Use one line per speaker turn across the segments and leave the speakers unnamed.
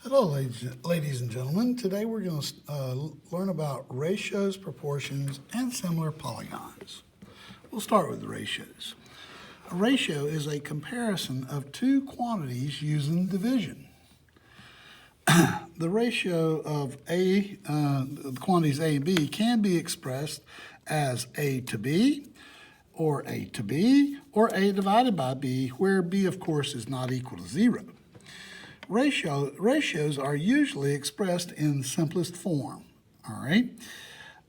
Hello, ladies and gentlemen. Today we're going to learn about ratios, proportions, and similar polygons. We'll start with ratios. A ratio is a comparison of two quantities using division. The ratio of the quantities A and B can be expressed as A to B, or A to B, or A divided by B, where B, of course, is not equal to 0. Ratios are usually expressed in simplest form, all right?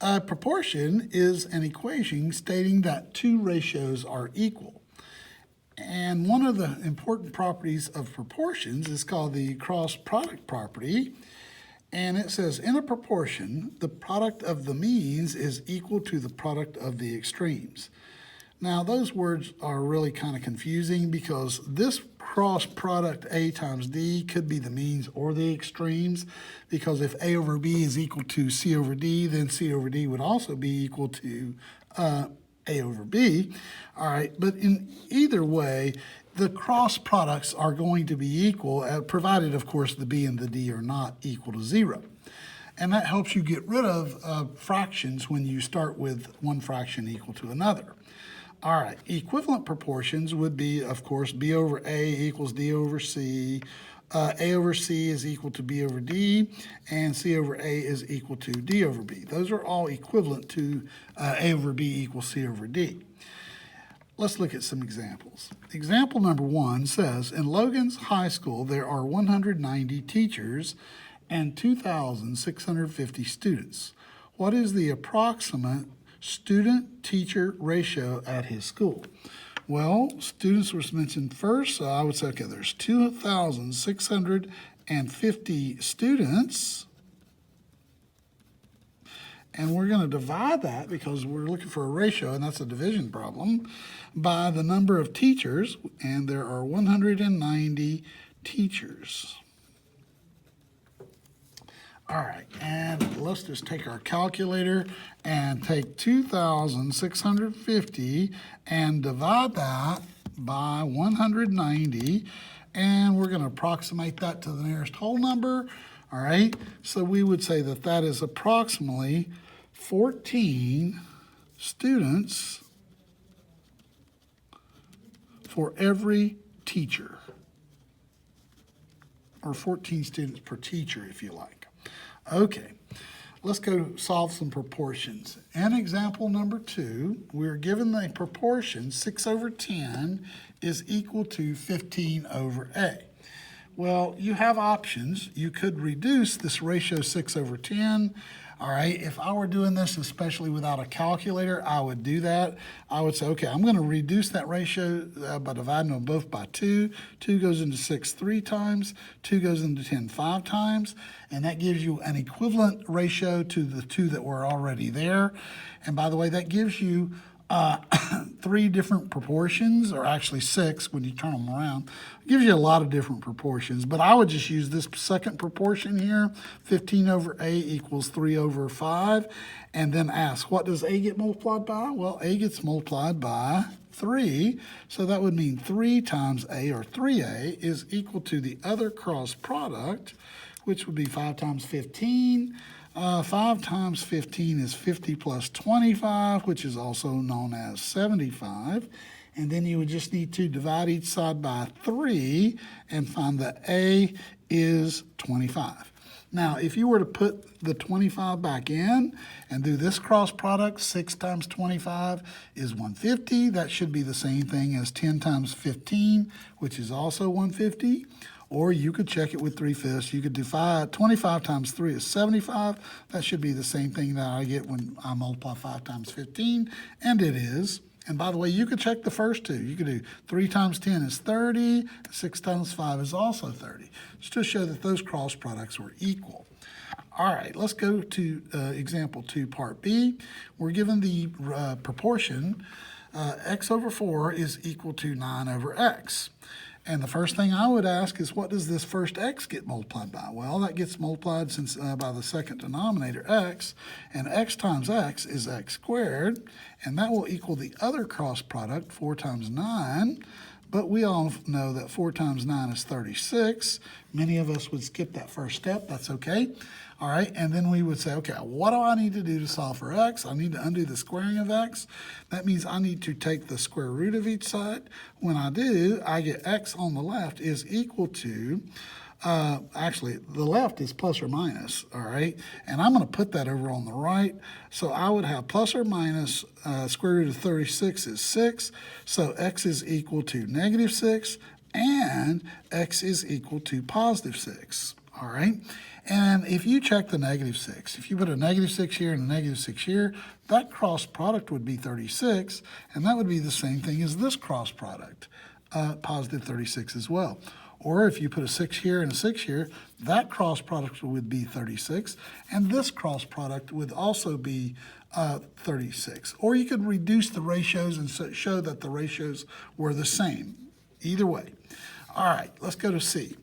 A proportion is an equation stating that two ratios are equal. And one of the important properties of proportions is called the cross product property. And it says, in a proportion, the product of the means is equal to the product of the extremes. Now, those words are really kind of confusing because this cross product A times D could be the means or the extremes, because if A over B is equal to C over D, then C over D would also be equal to A over B. All right, but in either way, the cross products are going to be equal, provided, of course, the B and the D are not equal to 0. And that helps you get rid of fractions when you start with one fraction equal to another. All right, equivalent proportions would be, of course, B over A equals D over C, A over C is equal to B over D, and C over A is equal to D over B. Those are all equivalent to A over B equals C over D. Let's look at some examples. Example number 1 says, in Logan's High School, there are 190 teachers and 2,650 students. What is the approximate student-teacher ratio at his school? Well, students was mentioned first, so I would say, okay, there's 2,650 students, and we're going to divide that, because we're looking for a ratio, and that's a division problem, by the number of teachers, and there are 190 teachers. All right, and let's just take our calculator and take 2,650 and divide that by 190, and we're going to approximate that to the nearest whole number. All right, so we would say that that is approximately 14 students for every teacher, or 14 students per teacher, if you like. Okay, let's go solve some proportions. In example number 2, we're given the proportion 6 over 10 is equal to 15 over A. Well, you have options. You could reduce this ratio 6 over 10. All right, if I were doing this, especially without a calculator, I would do that. I would say, okay, I'm going to reduce that ratio by dividing them both by 2. 2 goes into 6 3 times. 2 goes into 10 5 times. And that gives you an equivalent ratio to the 2 that were already there. And by the way, that gives you 3 different proportions, or actually 6 when you turn them around. It gives you a lot of different proportions, but I would just use this second proportion here, 15 over A equals 3 over 5, and then ask, what does A get multiplied by? Well, A gets multiplied by 3, so that would mean 3 times A, or 3A, is equal to the other cross product, which would be 5 times 15. 5 times 15 is 50 plus 25, which is also known as 75. And then you would just need to divide each side by 3 and find that A is 25. Now, if you were to put the 25 back in and do this cross product, 6 times 25 is 150. That should be the same thing as 10 times 15, which is also 150. Or you could check it with 3/5. You could do 25 times 3 is 75. That should be the same thing that I get when I multiply 5 times 15, and it is. And by the way, you could check the first two. You could do 3 times 10 is 30, 6 times 5 is also 30, just to show that those cross products were equal. All right, let's go to example 2, part B. We're given the proportion x over 4 is equal to 9 over x. And the first thing I would ask is, what does this first x get multiplied by? Well, that gets multiplied by the second denominator, x, and x times x is x squared, and that will equal the other cross product, 4 times 9, but we all know that 4 times 9 is 36. Many of us would skip that first step. That's okay. All right, and then we would say, okay, what do I need to do to solve for x? I need to undo the squaring of x. That means I need to take the square root of each side. When I do, I get x on the left is equal to, actually, the left is plus or minus, all right? And I'm going to put that over on the right. So I would have plus or minus square root of 36 is 6. So x is equal to negative 6, and x is equal to positive 6, all right? And if you check the negative 6, if you put a negative 6 here and a negative 6 here, that cross product would be 36, and that would be the same thing as this cross product, positive 36 as well. Or if you put a 6 here and a 6 here, that cross product would be 36, and this cross product would also be 36. Or you could reduce the ratios and show that the ratios were the same. Either way. All right, let's go to C.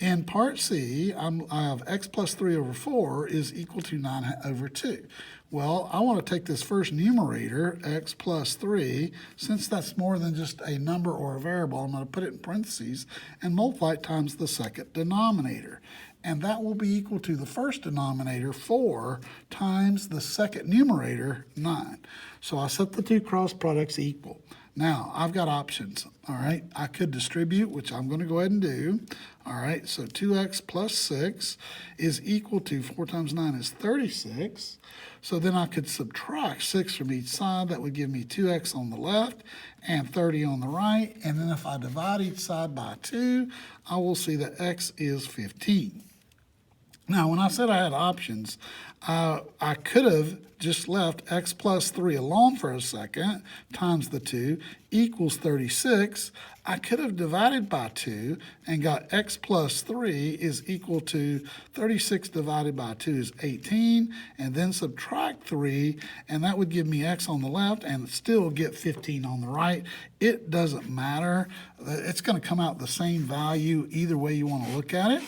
In part C, I have x plus 3 over 4 is equal to 9 over 2. Well, I want to take this first numerator, x plus 3, since that's more than just a number or a variable, I'm going to put it in parentheses and multiply it times the second denominator. And that will be equal to the first denominator, 4, times the second numerator, 9. So I set the two cross products equal. Now, I've got options, all right? I could distribute, which I'm going to go ahead and do. All right, so 2x plus 6 is equal to 4 times 9 is 36. So then I could subtract 6 from each side. That would give me 2x on the left and 30 on the right. And then if I divide each side by 2, I will see that x is 15. Now, when I said I had options, I could have just left x plus 3 alone for a second, times the 2, equals 36. I could have divided by 2 and got x plus 3 is equal to 36 divided by 2 is 18, and then subtract 3, and that would give me x on the left and still get 15 on the right. It doesn't matter. It's going to come out the same value either way you want to look at it.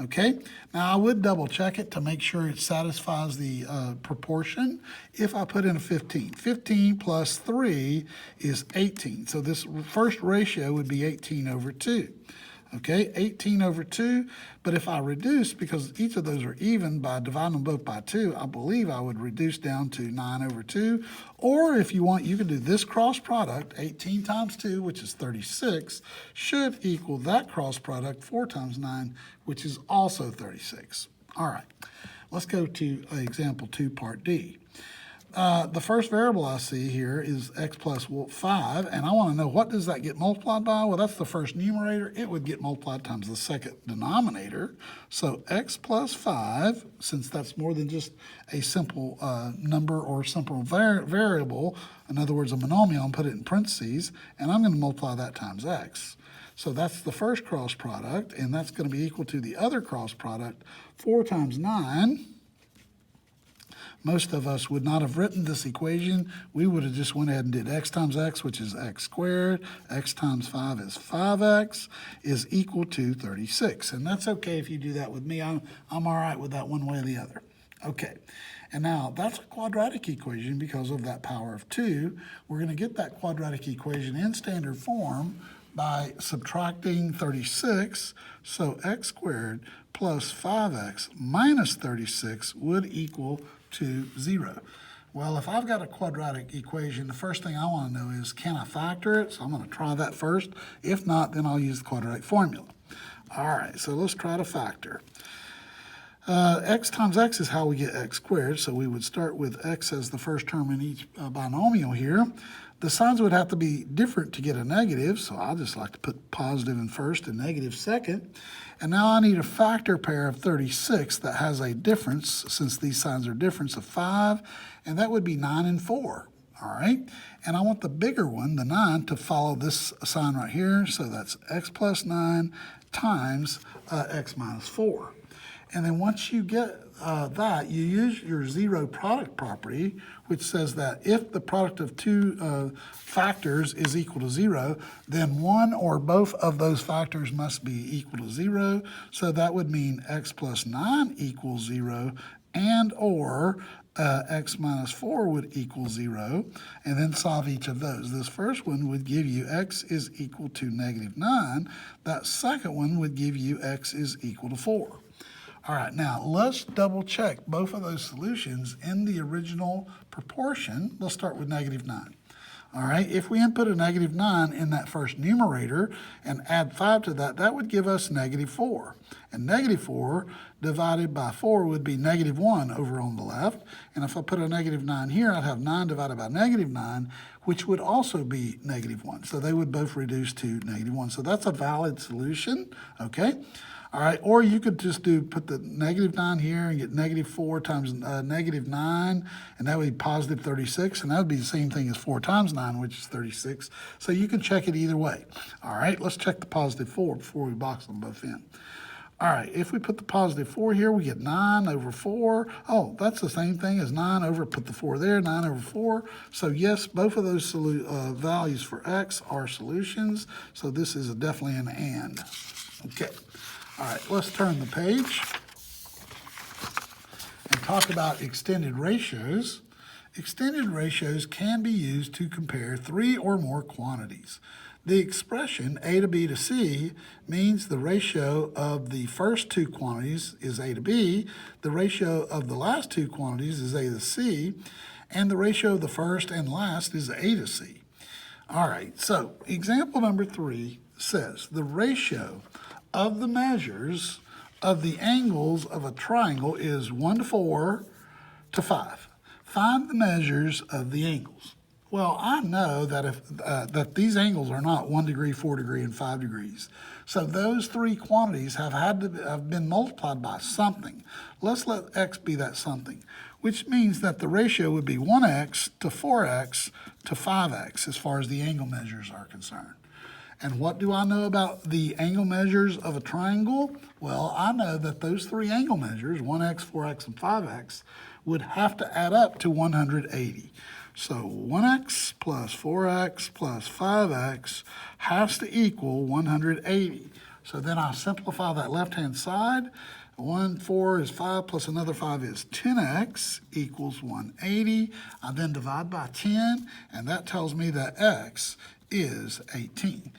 Okay, now I would double check it to make sure it satisfies the proportion. If I put in a 15, 15 plus 3 is 18. So this first ratio would be 18 over 2. Okay, 18 over 2, but if I reduce, because each of those are even, by dividing them both by 2, I believe I would reduce down to 9 over 2. Or if you want, you can do this cross product, 18 times 2, which is 36, should equal that cross product, 4 times 9, which is also 36. All right, let's go to example 2, part D. The first variable I see here is x plus 5, and I want to know what does that get multiplied by? Well, that's the first numerator. It would get multiplied times the second denominator. So x plus 5, since that's more than just a simple number or simple variable, in other words, a monomial, and put it in parentheses, and I'm going to multiply that times x. So that's the first cross product, and that's going to be equal to the other cross product, 4 times 9. Most of us would not have written this equation. We would have just went ahead and did x times x, which is x squared. X times 5 is 5x, is equal to 36. And that's okay if you do that with me. I'm all right with that one way or the other. Okay, and now that's a quadratic equation because of that power of 2. We're going to get that quadratic equation in standard form by subtracting 36. So x squared plus 5x minus 36 would equal to 0. Well, if I've got a quadratic equation, the first thing I want to know is, can I factor it? So I'm going to try that first. If not, then I'll use the quadratic formula. All right, so let's try to factor. X times x is how we get x squared, so we would start with x as the first term in each binomial here. The signs would have to be different to get a negative, so I just like to put positive in first and negative second. And now I need a factor pair of 36 that has a difference, since these signs are difference, of 5, and that would be 9 and 4. All right, and I want the bigger one, the 9, to follow this sign right here, so that's x plus 9 times x minus 4. And then once you get that, you use your zero product property, which says that if the product of two factors is equal to 0, then one or both of those factors must be equal to 0. So that would mean x plus 9 equals 0, and or x minus 4 would equal 0, and then solve each of those. This first one would give you x is equal to -9. That second one would give you x is equal to 4. All right, now let's double check both of those solutions in the original proportion. Let's start with -9. All right, if we input a -9 in that first numerator and add 5 to that, that would give us -4. And -4 divided by 4 would be -1 over on the left. And if I put a -9 here, I'd have 9 divided by -9, which would also be -1. So they would both reduce to -1. So that's a valid solution, okay? All right, or you could just put the -9 here and get -4 times -9, and that would be positive 36, and that would be the same thing as 4 times 9, which is 36. So you can check it either way. All right, let's check the positive 4 before we box them both in. All right, if we put the positive 4 here, we get 9 over 4. Oh, that's the same thing as 9 over, put the 4 there, 9 over 4. So yes, both of those values for x are solutions. So this is definitely an and. Okay. All right, let's turn the page and talk about extended ratios. Extended ratios can be used to compare 3 or more quantities. The expression a to b to c means the ratio of the first 2 quantities is a to b, the ratio of the last 2 quantities is a to c, and the ratio of the first and last is a to c. All right, so example number 3 says the ratio of the measures of the angles of a triangle is 1 to 4 to 5. Find the measures of the angles. Well, I know that that these angles are not 1 degree, 4 degree, and 5 degrees. So those 3 quantities have been multiplied by something. Let's let x be that something, which means that the ratio would be 1x to 4x to 5x as far as the angle measures are concerned. And what do I know about the angle measures of a triangle? Well, I know that those 3 angle measures, 1x, 4x, and 5x, would have to add up to 180. So 1x plus 4x plus 5x has to equal 180. So then I simplify that left-hand side. 4 is 5 plus another 5 is 10x equals 180. I then divide by 10, and that tells me that x is 18.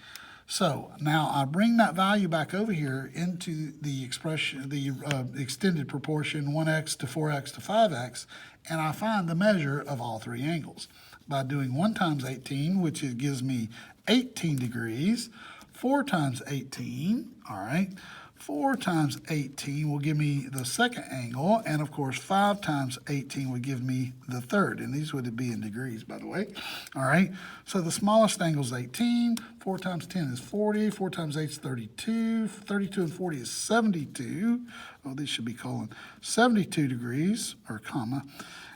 So now I bring that value back over here into the expression, the extended proportion 1x to 4x to 5x, and I find the measure of all 3 angles by doing 1 times 18, which gives me 18 degrees, 4 times 18, all right, 4 times 18 will give me the second angle, and of course 5 times 18 would give me the third, and these would be in degrees, by the way. All right, so the smallest angle is 18, 4 times 10 is 40, 4 times 8 is 32, 32 and 40 is 72. Oh, these should be colon, 72 degrees, or comma.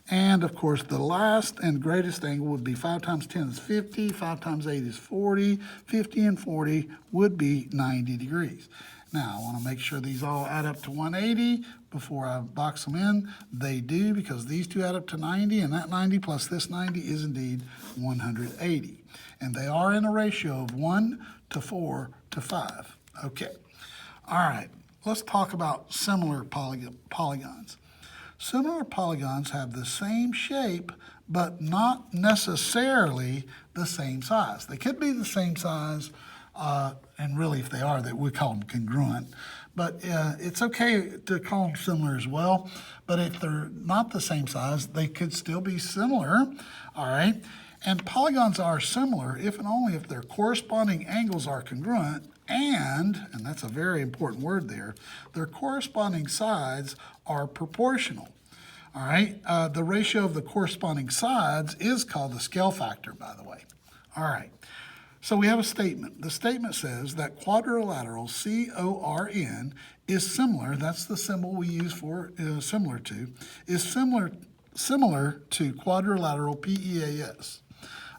And of course, the last and greatest angle would be 5 times 10 is 50, 5 times 8 is 40, 50 and 40 would be 90 degrees. Now, I want to make sure these all add up to 180 before I box them in. They do, because these two add up to 90, and that 90 plus this 90 is indeed 180. And they are in a ratio of 1 to 4 to 5. Okay. All right. Let's talk about similar polygons. Similar polygons have the same shape, but not necessarily the same size. They could be the same size, and really if they are, we call them congruent. But it's okay to call them similar as well. But if they're not the same size, they could still be similar, all right? And polygons are similar if and only if their corresponding angles are congruent and that's a very important word there, their corresponding sides are proportional. All right, the ratio of the corresponding sides is called the scale factor, by the way. All right, so we have a statement. The statement says that quadrilateral CORN is similar, that's the symbol we use for similar to, is similar to quadrilateral PEAS.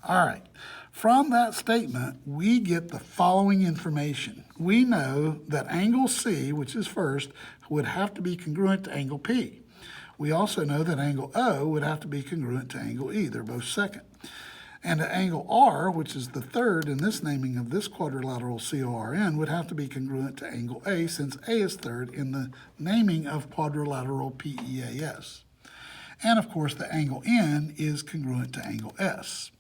All right, from that statement, we get the following information. We know that angle C, which is first, would have to be congruent to angle P. We also know that angle O would have to be congruent to angle E. They're both second. And the angle R, which is the third in this naming of this quadrilateral CORN, would have to be congruent to angle A, since A is third in the naming of quadrilateral PEAS. And of course, the angle N is congruent to angle S.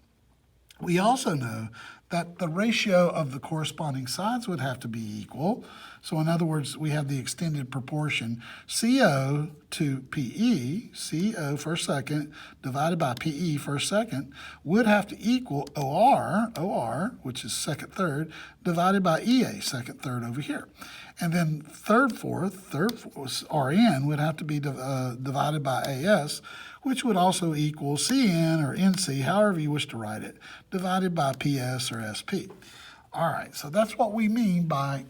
We also know that the ratio of the corresponding sides would have to be equal. So in other words, we have the extended proportion CO to PE, CO first second, divided by PE first second, would have to equal OR, which is second third, divided by EA, second third over here. And then third fourth, RN would have to be divided by AS, which would also equal CN or NC, however you wish to write it, divided by PS or SP. All right, so that's what we mean by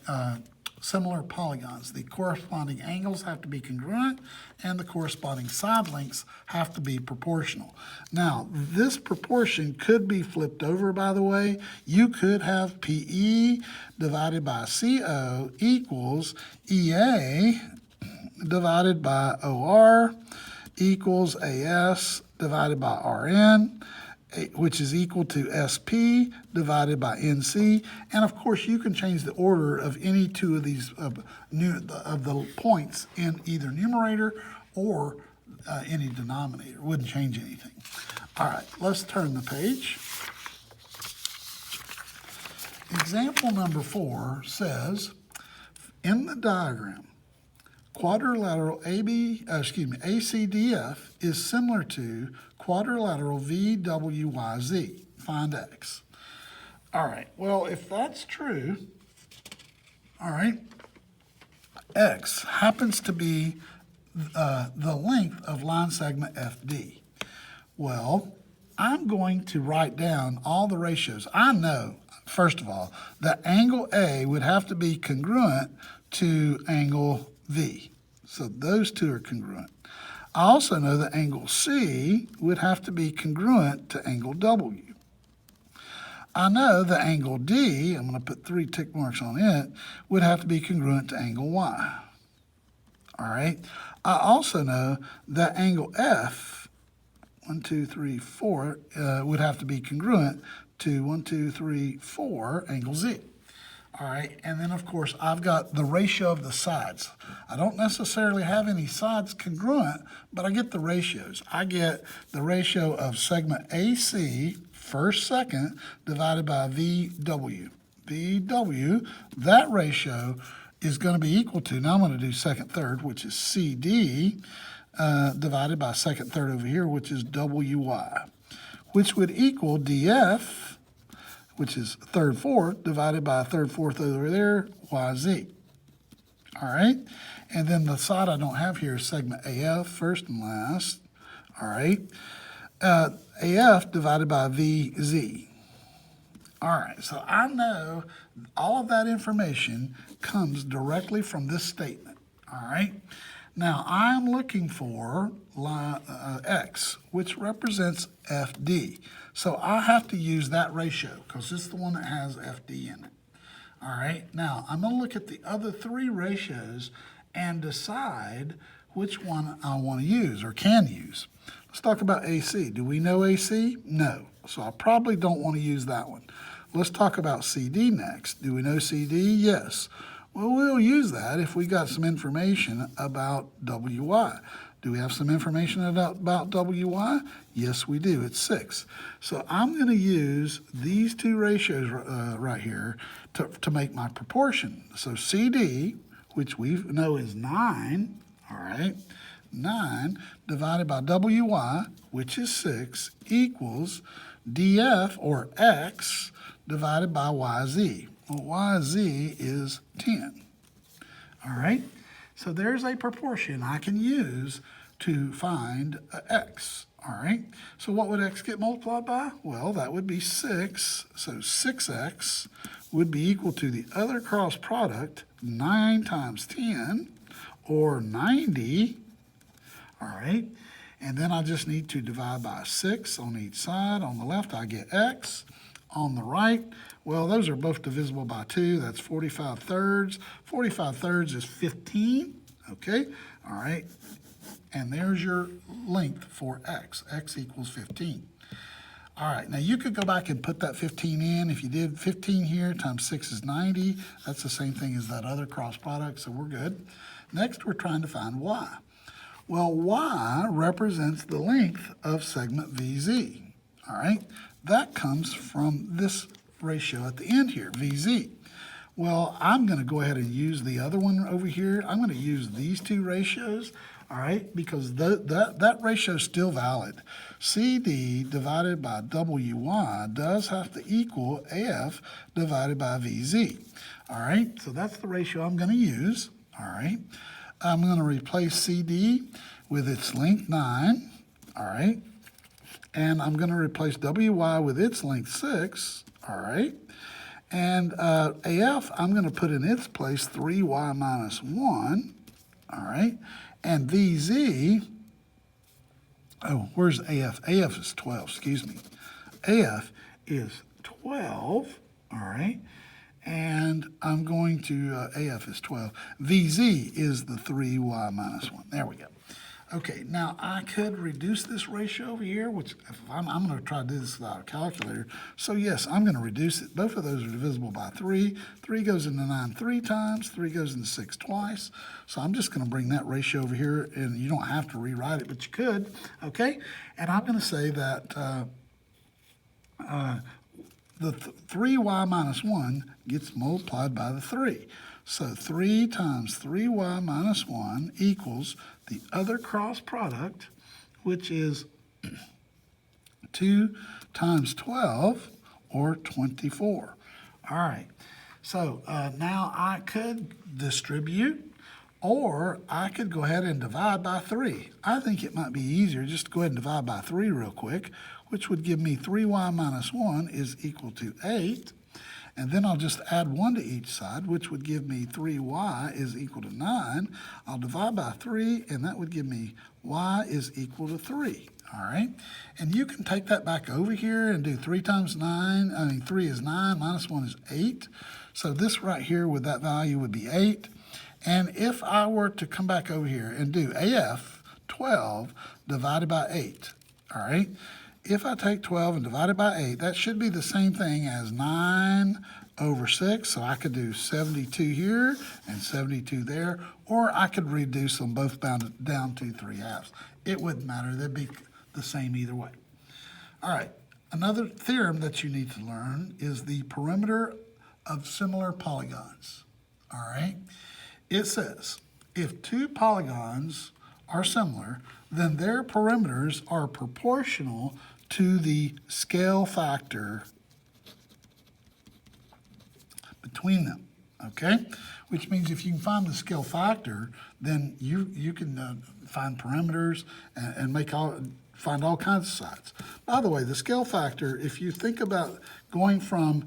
similar polygons. The corresponding angles have to be congruent, and the corresponding side lengths have to be proportional. Now, this proportion could be flipped over, by the way. You could have PE divided by CO equals EA divided by OR equals AS divided by RN, which is equal to SP divided by NC. And of course, you can change the order of any two of these of the points in either numerator or any denominator. It wouldn't change anything. All right, let's turn the page. Example number 4 says, in the diagram, quadrilateral ACDF is similar to quadrilateral VWYZ. Find X. All right, well, if that's true, all right, X happens to be the length of line segment FD. Well, I'm going to write down all the ratios. I know, first of all, that angle A would have to be congruent to angle V. So those two are congruent. I also know that angle C would have to be congruent to angle W. I know that angle D, I'm going to put 3 tick marks on it, would have to be congruent to angle Y. All right. I also know that angle F, 1, 2, 3, 4, would have to be congruent to 1, 2, 3, 4 angle Z. All right, and then of course I've got the ratio of the sides. I don't necessarily have any sides congruent, but I get the ratios. I get the ratio of segment AC, first second, divided by VW. VW, that ratio is going to be equal to, now I'm going to do second third, which is CD, divided by second third over here, which is WY, which would equal DF, which is third fourth, divided by third fourth over there, YZ. All right? And then the side I don't have here is segment AF, first and last. All right? AF divided by VZ. All right, so I know all of that information comes directly from this statement. All right? Now, I'm looking for X, which represents FD. So I have to use that ratio because this is the one that has FD in it. All right, now I'm going to look at the other 3 ratios and decide which one I want to use or can use. Let's talk about AC. Do we know AC? No. So I probably don't want to use that one. Let's talk about CD next. Do we know CD? Yes. Well, we'll use that if we got some information about WY. Do we have some information about WY? Yes, we do. It's 6. So I'm going to use these 2 ratios right here to make my proportion. So CD, which we know is 9, all right, 9 divided by WY, which is 6, equals DF, or X, divided by YZ. Well, YZ is 10. All right? So there's a proportion I can use to find X. All right? So what would X get multiplied by? Well, that would be 6. So 6X would be equal to the other cross product, 9 times 10, or 90. All right? And then I just need to divide by 6 on each side. On the left, I get X. On the right, well, those are both divisible by 2. That's 45 thirds. 45 thirds is 15. Okay, all right. And there's your length for X. X equals 15. All right, now you could go back and put that 15 in. If you did 15 here times 6 is 90. That's the same thing as that other cross product, so we're good. Next, we're trying to find y. Well, y represents the length of segment VZ. All right, that comes from this ratio at the end here, VZ. Well, I'm going to go ahead and use the other one over here. I'm going to use these two ratios, all right, because that ratio is still valid. CD divided by WY does have to equal AF divided by VZ. All right, so that's the ratio I'm going to use. All right, I'm going to replace CD with its length 9. All right, and I'm going to replace WY with its length 6. All right. And AF, I'm going to put in its place 3y minus 1, all right? And VZ, oh, where's AF? AF is 12, excuse me. AF is 12, all right? And I'm going to, AF is 12. VZ is the 3y minus 1. There we go. Okay, now I could reduce this ratio over here, which if I'm going to try to do this without a calculator. So yes, I'm going to reduce it. Both of those are divisible by 3. 3 goes into 9 3 times. 3 goes into 6 twice. So I'm just going to bring that ratio over here, and you don't have to rewrite it, but you could. Okay, and I'm going to say that the 3y minus 1 gets multiplied by the 3. So 3 times 3y minus 1 equals the other cross product, which is 2 times 12, or 24. All right, so now I could distribute, or I could go ahead and divide by 3. I think it might be easier just to go ahead and divide by 3 real quick, which would give me 3y minus 1 is equal to 8. And then I'll just add 1 to each side, which would give me 3y is equal to 9. I'll divide by 3, and that would give me y is equal to 3. All right? And you can take that back over here and do 3 times 9. 3 is 9, minus 1 is 8. So this right here with that value would be 8. And if I were to come back over here and do AF 12 divided by 8, all right? If I take 12 and divide it by 8, that should be the same thing as 9 over 6. So I could do 72 here and 72 there, or I could reduce them both down to 3/2. It wouldn't matter. They'd be the same either way. All right, another theorem that you need to learn is the perimeter of similar polygons. All right, it says if two polygons are similar, then their perimeters are proportional to the scale factor between them, okay? Which means if you can find the scale factor, then you can find perimeters and find all kinds of sides. By the way, the scale factor, if you think about going from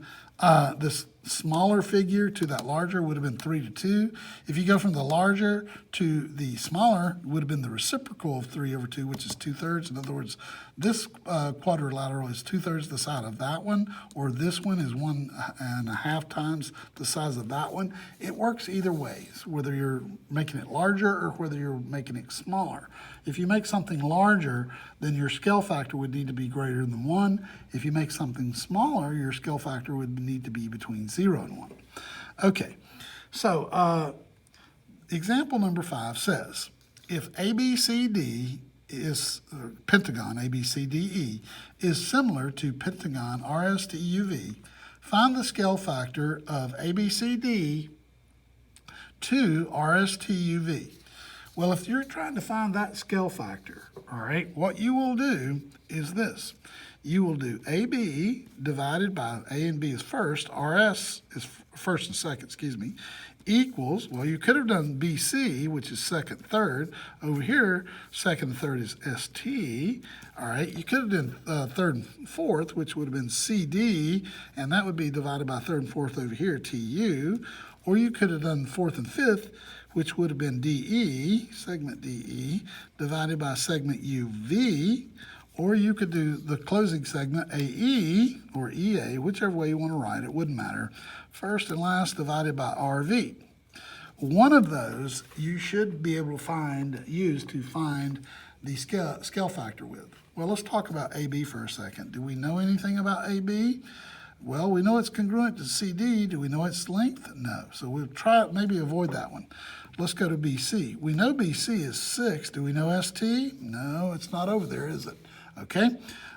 this smaller figure to that larger, would have been 3 to 2. If you go from the larger to the smaller, would have been the reciprocal of 3 over 2, which is 2/3. In other words, this quadrilateral is 2/3 the size of that one, or this one is 1.5 times the size of that one. It works either way, whether you're making it larger or whether you're making it smaller. If you make something larger, then your scale factor would need to be greater than 1. If you make something smaller, your scale factor would need to be between 0 and 1. Okay, so example number 5 says, if ABCD is, pentagon ABCDE is similar to pentagon RSTUV, find the scale factor of ABCD to RSTUV. Well, if you're trying to find that scale factor, all right, what you will do is this. You will do AB divided by A and B is first, RS is first and second, excuse me, equals, well, you could have done BC, which is second, third. Over here, second and third is ST. All right, you could have done third and fourth, which would have been CD, and that would be divided by third and fourth over here, TU. Or you could have done fourth and fifth, which would have been DE, segment DE, divided by segment UV. Or you could do the closing segment AE or EA, whichever way you want to write it, wouldn't matter. First and last divided by RV. One of those you should be able to use to find the scale factor with? Well, let's talk about AB for a second. Do we know anything about AB? Well, we know it's congruent to CD. Do we know its length? No. So we'll try maybe avoid that one. Let's go to BC. We know BC is 6. Do we know ST? No, it's not over there, is it? Okay.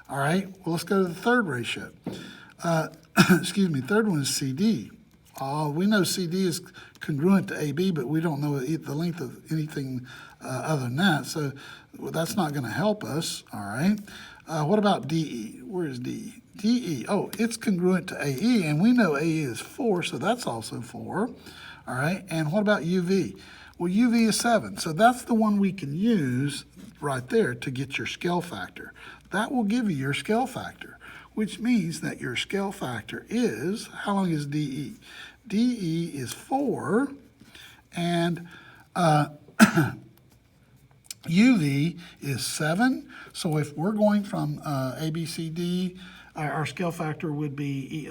All right. Well, let's go to the third ratio. Excuse me. Third one is CD. We know CD is congruent to AB, but we don't know the length of anything other than that. So that's not going to help us. All right. What about DE? Where is DE? DE, oh, it's congruent to AE, and we know AE is 4, so that's also 4. All right, and what about UV? Well, UV is 7, so that's the one we can use right there to get your scale factor. That will give you your scale factor, which means that your scale factor is, how long is DE? DE is 4, and UV is 7. So if we're going from ABCD, our scale factor would be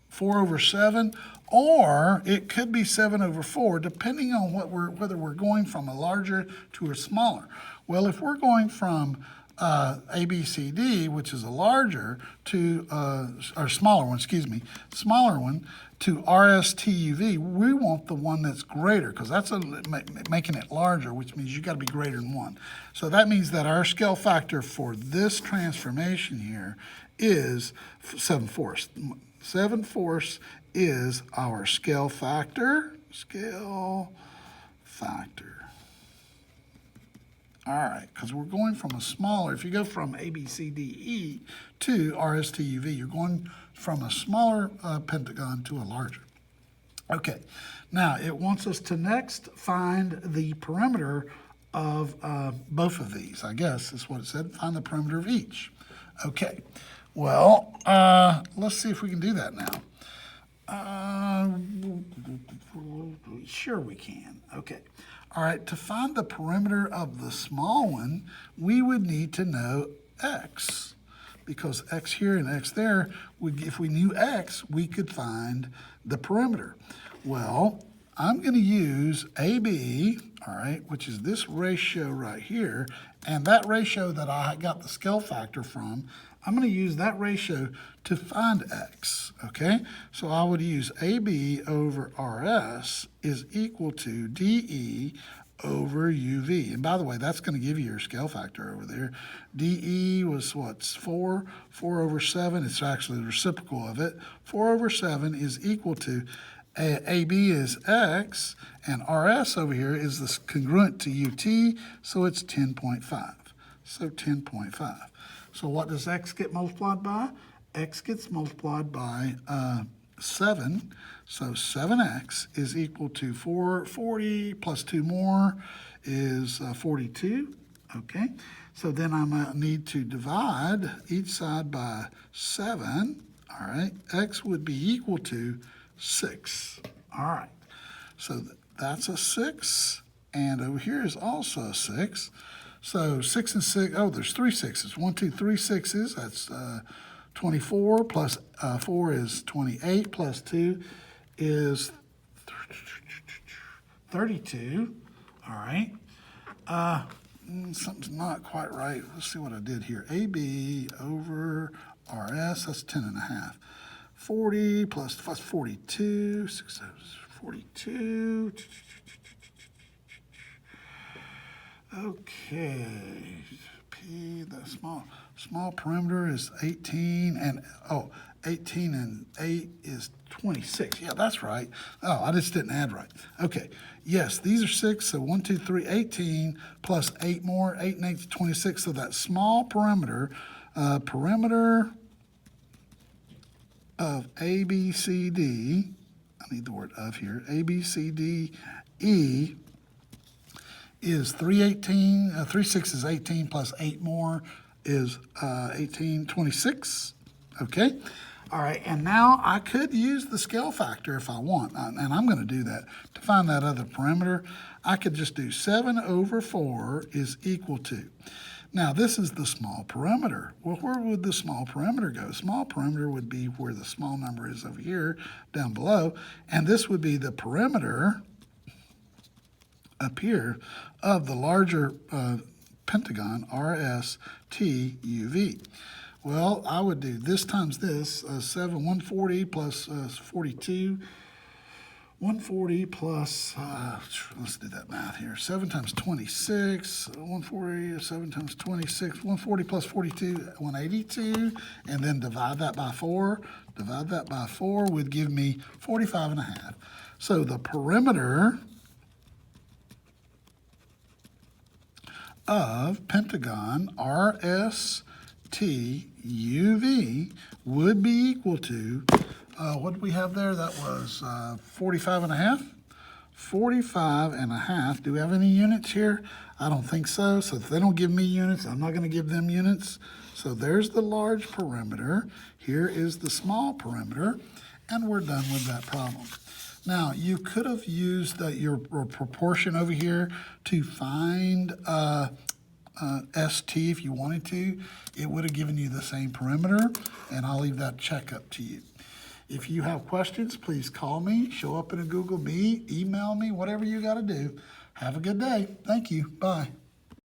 4 over 7, or it could be 7 over 4, depending on whether we're going from a larger to a smaller. Well, if we're going from ABCD, which is a larger, to or smaller one, smaller one, to RSTUV, we want the one that's greater, because that's making it larger, which means you got to be greater than 1. So that means that our scale factor for this transformation here is 7/4. 7/4 is our scale factor. Scale factor. All right, because we're going from a smaller, if you go from ABCDE to RSTUV, you're going from a smaller pentagon to a larger. Okay, now it wants us to next find the perimeter of both of these, I guess is what it said. Find the perimeter of each. Okay, well, let's see if we can do that now. Sure we can. Okay. All right, to find the perimeter of the small one, we would need to know x, because x here and x there, if we knew x, we could find the perimeter. Well, I'm going to use AB, all right, which is this ratio right here, and that ratio that I got the scale factor from, I'm going to use that ratio to find x, okay? So I would use AB over RS is equal to DE over UV. And by the way, that's going to give you your scale factor over there. DE was what? 4 over 7. It's actually the reciprocal of it. 4 over 7 is equal to AB is x, and RS over here is this congruent to UT, so it's 10.5. So 10.5. So what does x get multiplied by? X gets multiplied by 7. So 7x is equal to 440 plus 2 more is 42. Okay. So then I'm going to need to divide each side by 7. All right. X would be equal to 6. All right. So that's a 6. And over here is also a 6. So 6 and 6, oh, there's 3 6s. 1, 2, 3 6s. That's 24 plus 4 is 28 plus 2 is 32. All right. Something's not quite right. Let's see what I did here. AB over RS, that's 10.5. 40 plus 42, 6, 42. Okay, P, the small perimeter is 18, and 18 and 8 is 26. Yeah, that's right. Oh, I just didn't add right. Okay, yes, these are 6, so 1, 2, 3, 18 plus 8 more, 8 and 8 is 26. So that small perimeter, perimeter of ABCD, I need the word of here, ABCDE is 318, 3 6 is 18 plus 8 more is 18, 26. Okay. All right. And now I could use the scale factor if I want, and I'm going to do that to find that other perimeter. I could just do 7 over 4 is equal to. Now, this is the small perimeter. Well, where would the small perimeter go? Small perimeter would be where the small number is over here down below, and this would be the perimeter up here of the larger pentagon RSTUV. Well, I would do this times this, 140 plus 42. 140 plus, let's do that math here. 7 times 26, 140, 7 times 26, 140 plus 42, 182, and then divide that by 4. Divide that by 4 would give me 45 and a half. So the perimeter of pentagon RSTUV would be equal to, what did we have there? That was 45 and a half. 45 and a half. Do we have any units here? I don't think so. So if they don't give me units, I'm not going to give them units. So there's the large perimeter. Here is the small perimeter. And we're done with that problem. Now, you could have used your proportion over here to find ST if you wanted to. It would have given you the same perimeter, and I'll leave that check up to you. If you have questions, please call me, show up in a Google Meet, email me, whatever you got to do. Have a good day. Thank you. Bye.